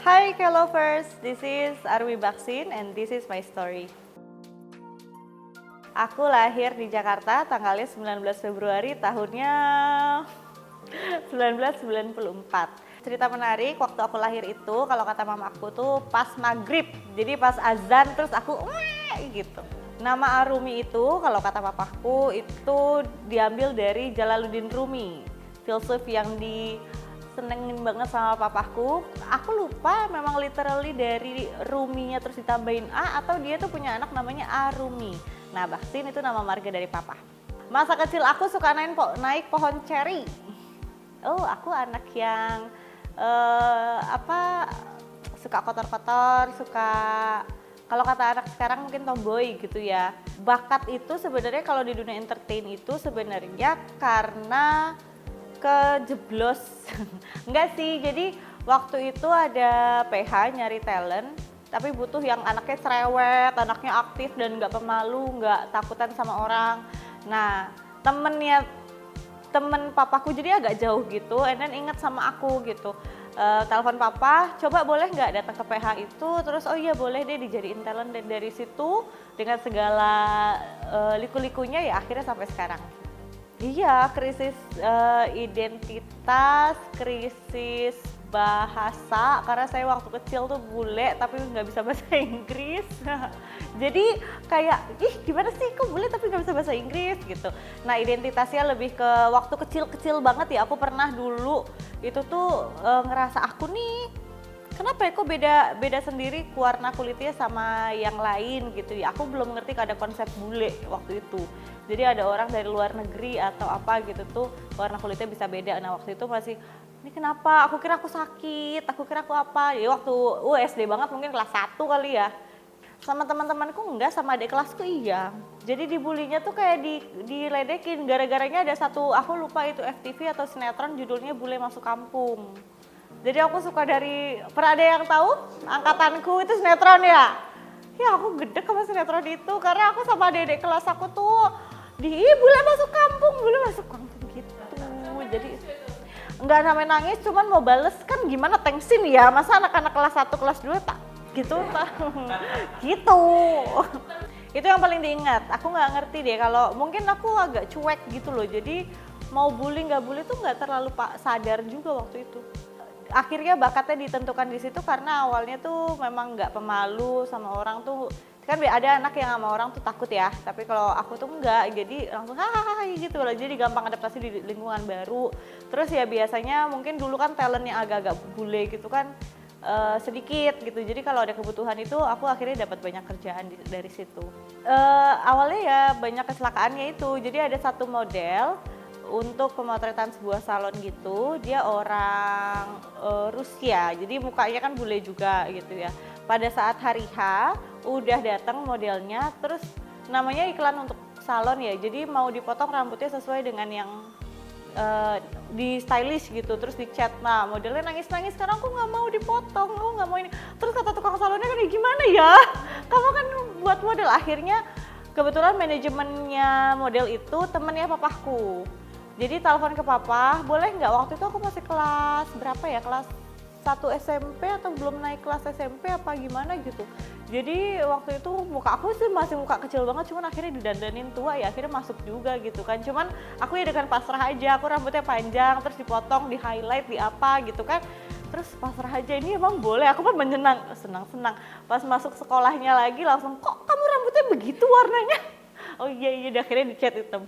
Hi K-Lovers, this is Arwi Baksin and this is my story. Aku lahir di Jakarta tanggalnya 19 Februari tahunnya 1994. Cerita menarik, waktu aku lahir itu kalau kata mama aku tuh pas maghrib, jadi pas azan terus aku gitu. Nama Arumi itu kalau kata papaku itu diambil dari Jalaluddin Rumi, filsuf yang disenengin banget sama papaku. Aku lupa memang literally dari Ruminya terus ditambahin A atau dia tuh punya anak namanya Arumi. Nah, Baksin itu nama marga dari papa. Masa kecil aku suka naik pohon ceri. Oh, aku anak yang suka kotor-kotor, suka kalau kata anak sekarang mungkin tomboy gitu ya. Bakat itu sebenarnya kalau di dunia entertain itu sebenarnya karena kejeblos. Enggak sih, jadi waktu itu ada PH nyari talent, tapi butuh yang anaknya cerewet, anaknya aktif dan nggak pemalu, nggak takutan sama orang. Nah, temen papaku jadi agak jauh gitu, and then inget sama aku gitu. Telepon papa, coba boleh nggak datang ke PH itu, terus oh iya boleh deh dijadiin talent, dan dari situ dengan segala liku-likunya ya akhirnya sampai sekarang. Iya, krisis identitas, krisis bahasa, karena saya waktu kecil tuh bule tapi nggak bisa bahasa Inggris. Jadi kayak, gimana sih kok bule tapi nggak bisa bahasa Inggris gitu. Nah, identitasnya lebih ke waktu kecil-kecil banget ya, aku pernah dulu itu tuh ngerasa aku nih, kenapa ya kok beda sendiri warna kulitnya sama yang lain gitu ya. Aku belum ngerti ada konsep bule waktu itu. Jadi ada orang dari luar negeri atau apa gitu tuh warna kulitnya bisa beda. Nah, waktu itu masih, ini kenapa? Aku kira aku sakit, aku kira aku apa. Ya waktu SD banget mungkin kelas 1 kali ya. Sama teman-temanku enggak, sama adik kelasku iya. Jadi dibulinya tuh kayak diledekin. Gara-garanya ada satu, aku lupa itu FTV atau sinetron judulnya Bule Masuk Kampung. Jadi aku suka pernah ada yang tahu angkatanku itu sinetron ya? Ya aku gede sama sinetron itu karena aku sama adik kelas aku tuh bule masuk kampung gitu. Jadi nggak namanya nangis, cuman mau bales kan gimana, thanksin ya, masa anak-anak kelas 1, kelas 2 tak gitu tak gitu. Itu yang paling diingat. Aku nggak ngerti deh, kalau mungkin aku agak cuek gitu loh, jadi mau bully nggak bully tuh nggak terlalu sadar juga waktu itu. Akhirnya bakatnya ditentukan di situ karena awalnya tuh memang nggak pemalu sama orang tuh. Kan ada anak yang sama orang tuh takut ya, tapi kalau aku tuh enggak, jadi langsung hahaha gitu loh, jadi gampang adaptasi di lingkungan baru. Terus ya biasanya mungkin dulu kan talentnya agak-agak bule gitu kan, sedikit gitu, jadi kalau ada kebutuhan itu aku akhirnya dapat banyak kerjaan dari situ. Awalnya ya banyak kecelakaannya itu, jadi ada satu model untuk pemotretan sebuah salon gitu, dia orang Rusia, jadi mukanya kan bule juga gitu ya. Pada saat hari H udah datang modelnya, terus namanya iklan untuk salon ya, jadi mau dipotong rambutnya sesuai dengan yang di stylish gitu, terus di chat. Nah, modelnya nangis-nangis karena aku nggak mau dipotong, aku nggak mau ini. Terus kata tukang salonnya kan, gimana ya, kamu kan buat model. Akhirnya kebetulan manajemennya model itu temennya papaku, jadi telepon ke papa, boleh nggak, waktu itu aku masih kelas berapa ya, kelas 1 SMP atau belum naik kelas SMP apa gimana gitu. Jadi waktu itu muka aku sih masih muka kecil banget, cuman akhirnya didandanin tua ya, akhirnya masuk juga gitu kan. Cuman aku ya dengan pasrah aja, aku rambutnya panjang terus dipotong, di highlight, di apa gitu kan. Terus pasrah aja, ini emang boleh, aku pun senang-senang. Pas masuk sekolahnya lagi langsung, kok kamu rambutnya begitu warnanya? Oh iya, akhirnya dicat hitam.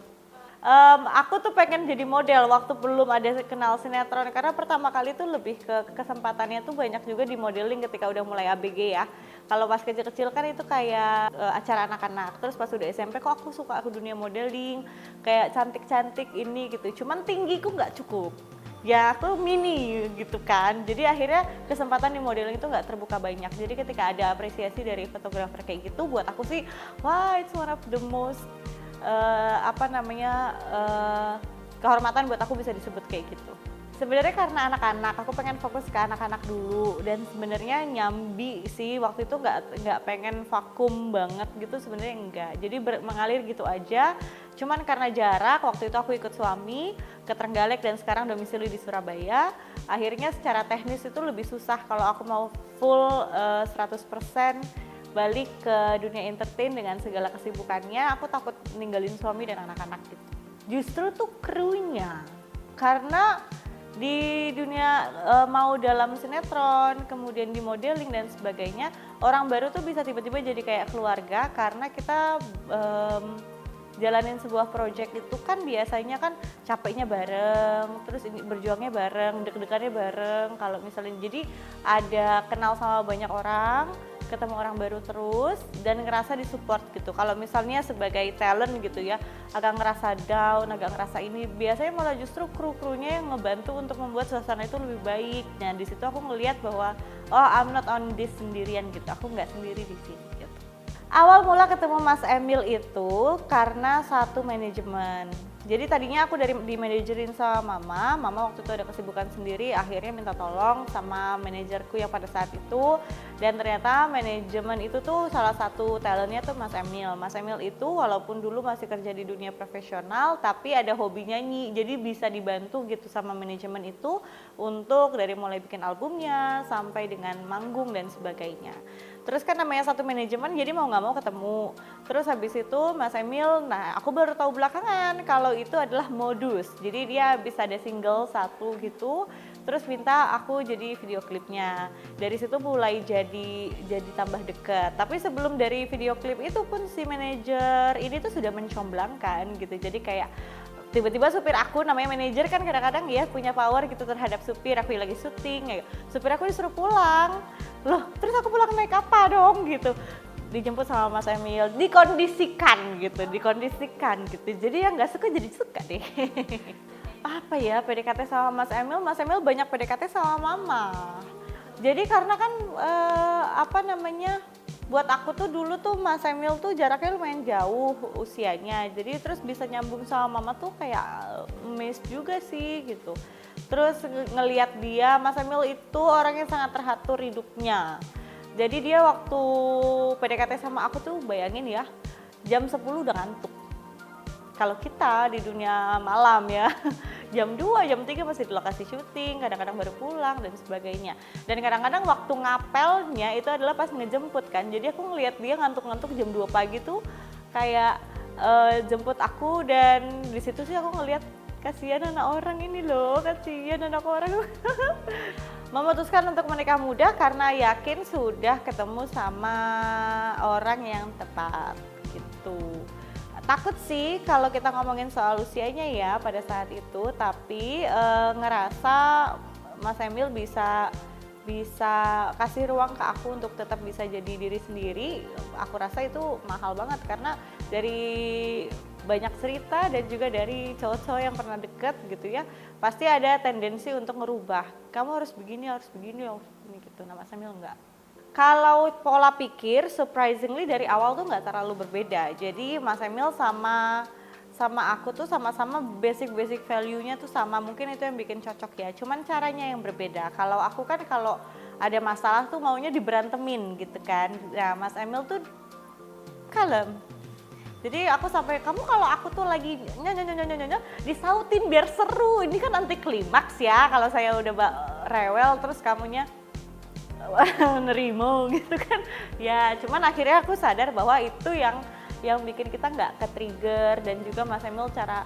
Aku tuh pengen jadi model waktu belum ada kenal sinetron, karena pertama kali tuh lebih ke kesempatannya tuh banyak juga di modeling ketika udah mulai ABG ya. Kalau pas kecil-kecil kan itu kayak acara anak-anak, terus pas udah SMP kok aku suka dunia modeling, kayak cantik-cantik ini gitu. Cuman tinggiku nggak cukup, ya aku mini gitu kan. Jadi akhirnya kesempatan di modeling itu nggak terbuka banyak. Jadi ketika ada apresiasi dari fotografer kayak gitu, buat aku sih, wah, it's one of the most kehormatan buat aku bisa disebut kayak gitu. Sebenarnya karena anak-anak, aku pengen fokus ke anak-anak dulu dan sebenarnya nyambi sih waktu itu nggak pengen vakum banget gitu sebenarnya enggak. Jadi mengalir gitu aja. Cuman karena jarak waktu itu aku ikut suami ke Trenggalek dan sekarang domisili di Surabaya. Akhirnya secara teknis itu lebih susah kalau aku mau full 100% balik ke dunia entertain dengan segala kesibukannya. Aku takut ninggalin suami dan anak-anak gitu. Justru tuh krunya karena di dunia mau dalam sinetron, kemudian di modeling dan sebagainya, orang baru tuh bisa tiba-tiba jadi kayak keluarga karena kita jalanin sebuah project itu kan biasanya kan capeknya bareng, terus ini berjuangnya bareng, deg-degannya bareng. Kalau misalnya jadi ada kenal sama banyak orang, ketemu orang baru terus dan ngerasa disupport gitu. Kalau misalnya sebagai talent gitu ya, agak ngerasa down, agak ngerasa ini, biasanya malah justru kru-krunya yang ngebantu untuk membuat suasana itu lebih baik. Nah di situ aku ngelihat bahwa oh I'm not on this sendirian gitu, aku nggak sendiri di sini gitu. Awal mula ketemu Mas Emil itu karena satu manajemen. Jadi tadinya aku di manajerin sama mama waktu itu ada kesibukan sendiri, akhirnya minta tolong sama manajerku yang pada saat itu, dan ternyata manajemen itu tuh salah satu talentnya tuh Mas Emil. Mas Emil itu walaupun dulu masih kerja di dunia profesional, tapi ada hobi nyanyi, jadi bisa dibantu gitu sama manajemen itu untuk dari mulai bikin albumnya sampai dengan manggung dan sebagainya. Terus kan namanya satu manajemen jadi mau nggak mau ketemu. Terus habis itu Mas Emil, nah aku baru tahu belakangan kalau itu adalah modus. Jadi dia bisa ada single satu gitu, terus minta aku jadi video klipnya. Dari situ mulai jadi tambah deket. Tapi sebelum dari video klip itu pun si manajer ini tuh sudah mencomblangkan gitu. Jadi kayak tiba-tiba supir aku, namanya manajer kan kadang-kadang ya punya power gitu terhadap supir. Aku lagi syuting, supir aku disuruh pulang. Loh, terus aku pulang naik apa dong gitu. Dijemput sama Mas Emil, dikondisikan gitu. Jadi yang nggak suka jadi suka deh. Apa ya PDKT sama Mas Emil banyak PDKT sama mama. Jadi karena kan buat aku tuh dulu tuh Mas Emil tuh jaraknya lumayan jauh usianya, jadi terus bisa nyambung sama mama tuh kayak miss juga sih gitu. Terus ngelihat dia, Mas Emil itu orang yang sangat teratur hidupnya. Jadi dia waktu PDKT sama aku tuh bayangin ya, jam 10 udah ngantuk. Kalau kita di dunia malam ya, jam 2, jam 3 masih di lokasi syuting, kadang-kadang baru pulang dan sebagainya. Dan kadang-kadang waktu ngapelnya itu adalah pas ngejemput kan, jadi aku ngelihat dia ngantuk-ngantuk jam 2 pagi tuh kayak jemput aku, dan di situ sih aku ngelihat kasihan anak orang ini loh, kasihan anak orang. Memutuskan untuk menikah muda karena yakin sudah ketemu sama orang yang tepat gitu. Takut sih kalau kita ngomongin soal usianya ya pada saat itu, tapi ngerasa Mas Emil bisa kasih ruang ke aku untuk tetap bisa jadi diri sendiri. Aku rasa itu mahal banget karena dari banyak cerita dan juga dari cowok-cowok yang pernah deket gitu ya, pasti ada tendensi untuk ngerubah. Kamu harus begini gitu. Nah Mas Emil enggak. Kalau pola pikir surprisingly dari awal tuh nggak terlalu berbeda. Jadi Mas Emil sama aku tuh sama-sama basic value-nya tuh sama. Mungkin itu yang bikin cocok ya. Cuman caranya yang berbeda. Kalau aku kan kalau ada masalah tuh maunya diberantemin gitu kan. Nah Mas Emil tuh kalem. Jadi aku sampai, kamu kalau aku tuh lagi nyanyi disautin biar seru. Ini kan anti klimaks ya kalau saya udah rewel terus kamunya nerimo gitu kan ya. Cuman akhirnya aku sadar bahwa itu yang bikin kita nggak ke-trigger, dan juga Mas Emil cara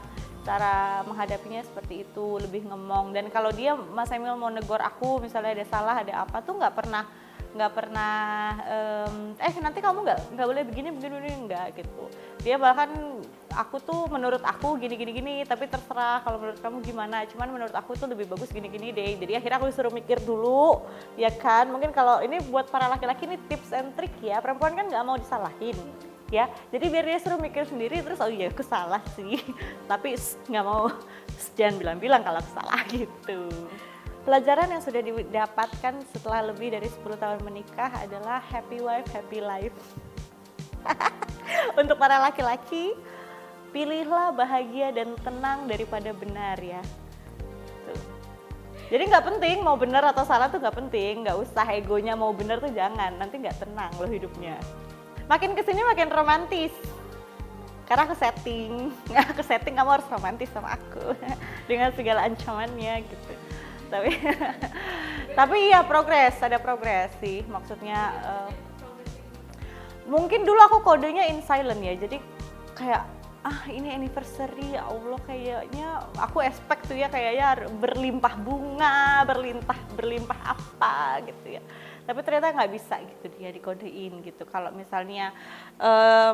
menghadapinya seperti itu, lebih ngemong. Dan kalau dia Mas Emil mau negor aku misalnya ada salah ada apa tuh nggak pernah nanti kamu nggak boleh begini enggak gitu. Dia bahkan aku tuh menurut aku gini, tapi terserah kalau menurut kamu gimana, cuman menurut aku tuh lebih bagus gini deh. Jadi akhirnya aku disuruh mikir dulu ya kan. Mungkin kalau ini buat para laki-laki ini tips and trick ya, perempuan kan nggak mau disalahin ya, jadi biar dia suruh mikir sendiri terus oh iya aku salah sih tapi nggak mau jangan bilang kalau aku salah gitu. Pelajaran yang sudah didapatkan setelah lebih dari 10 tahun menikah adalah happy wife, happy life. Untuk para laki-laki, pilihlah bahagia dan tenang daripada benar ya. Tuh. Jadi nggak penting mau bener atau salah tuh nggak penting, nggak usah egonya mau bener tuh jangan, nanti nggak tenang loh hidupnya. Makin kesini makin romantis, karena aku setting, aku setting kamu harus romantis sama aku dengan segala ancamannya gitu. Tapi tapi iya ada progres sih, maksudnya mungkin dulu aku kodenya in silent ya, jadi kayak ini anniversary, ya Allah kayaknya aku expect tuh ya kayaknya berlimpah bunga, berlimpah apa gitu ya. Tapi ternyata nggak bisa gitu dia dikodein gitu. Kalau misalnya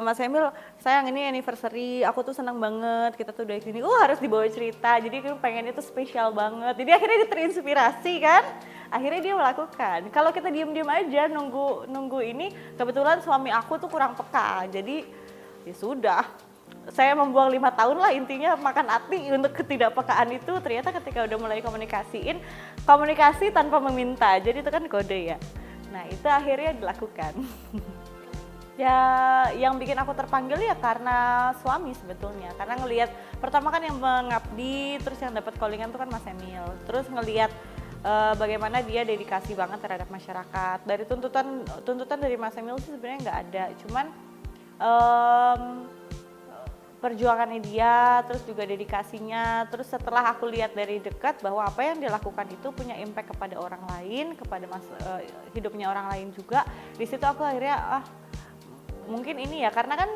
Mas Emil, sayang ini anniversary, aku tuh senang banget, kita tuh udah gini, harus dibawa cerita, jadi aku pengen itu spesial banget. Jadi akhirnya dia terinspirasi kan, akhirnya dia melakukan. Kalau kita diem-diem aja nunggu ini, kebetulan suami aku tuh kurang peka, jadi ya sudah. Saya membuang 5 tahun lah intinya makan hati untuk ketidakpekaan itu. Ternyata ketika udah mulai komunikasi tanpa meminta, jadi itu kan kode ya. Nah itu akhirnya dilakukan. Ya yang bikin aku terpanggil ya karena suami sebetulnya, karena ngelihat pertama kan yang mengabdi, terus yang dapat callingan tuh kan Mas Emil, terus ngelihat bagaimana dia dedikasi banget terhadap masyarakat. Dari tuntutan dari Mas Emil sih sebenarnya nggak ada, cuman perjuangannya dia, terus juga dedikasinya, terus setelah aku lihat dari dekat bahwa apa yang dilakukan itu punya impact kepada orang lain, kepada hidupnya orang lain juga. Di situ aku akhirnya mungkin ini ya, karena kan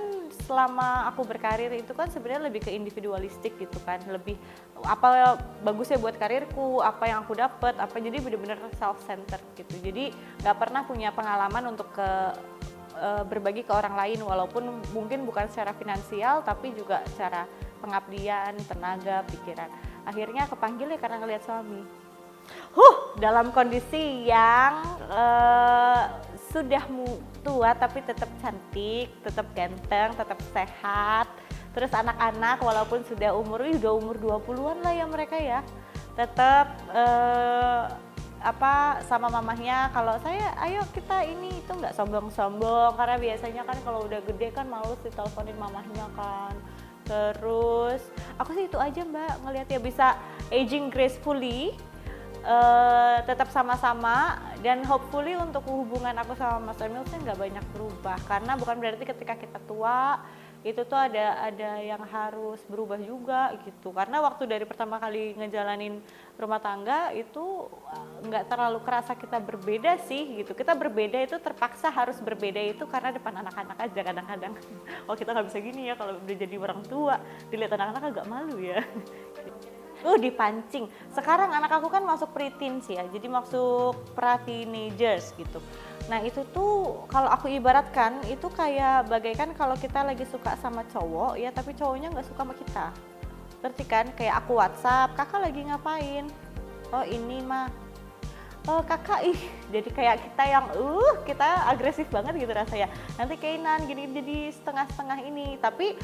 selama aku berkarir itu kan sebenarnya lebih ke individualistik gitu kan, lebih apa bagusnya buat karirku, apa yang aku dapat, jadi benar-benar self centered gitu. Jadi nggak pernah punya pengalaman untuk berbagi ke orang lain, walaupun mungkin bukan secara finansial tapi juga secara pengabdian, tenaga, pikiran. Akhirnya kepanggil ya karena ngelihat suami. Dalam kondisi yang sudah tua tapi tetap cantik, tetap ganteng, tetap sehat. Terus anak-anak walaupun sudah umur 20-an lah ya mereka ya. Tetap sama mamahnya, kalau saya ayo kita ini itu nggak sombong-sombong, karena biasanya kan kalau udah gede kan males diteleponin mamahnya kan. Terus aku sih itu aja Mbak, ngelihatnya bisa aging gracefully, tetap sama-sama, dan hopefully untuk hubungan aku sama Mas Emil sih nggak banyak berubah, karena bukan berarti ketika kita tua itu tuh ada yang harus berubah juga gitu. Karena waktu dari pertama kali ngejalanin rumah tangga itu nggak terlalu kerasa kita berbeda sih gitu. Kita berbeda itu terpaksa harus berbeda itu karena depan anak-anak aja kadang-kadang. Kita nggak bisa gini ya kalau udah jadi orang tua, dilihat anak-anak agak malu ya. Dipancing. Sekarang anak aku kan masuk preteen sih ya, jadi masuk pra-teenagers gitu. Nah itu tuh kalau aku ibaratkan itu kayak bagaikan kalau kita lagi suka sama cowok ya, tapi cowoknya nggak suka sama kita. Ngerti kan? Kayak aku WhatsApp, kakak lagi ngapain? Ini mah. Kakak jadi kayak kita yang kita agresif banget gitu rasanya. Nanti kainan gini jadi setengah-setengah ini. Tapi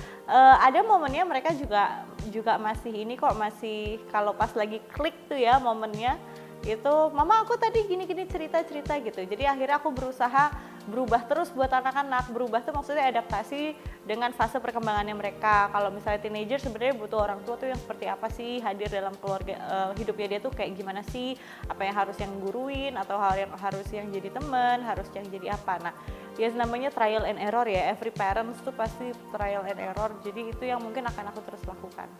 ada momennya mereka juga masih ini kok, masih kalau pas lagi klik tuh ya momennya itu, mama aku tadi gini-gini cerita-cerita gitu. Jadi akhirnya aku berusaha berubah terus buat anak-anak. Berubah tuh maksudnya adaptasi dengan fase perkembangannya mereka. Kalau misalnya teenager sebenarnya butuh orang tua tuh yang seperti apa sih, hadir dalam keluarga, hidupnya dia tuh kayak gimana sih, apa yang harus yang guruin atau hal yang harus yang jadi teman, harus yang jadi apa. Nah ya namanya trial and error ya, every parents tuh pasti trial and error. Jadi itu yang mungkin akan aku terus lakukan.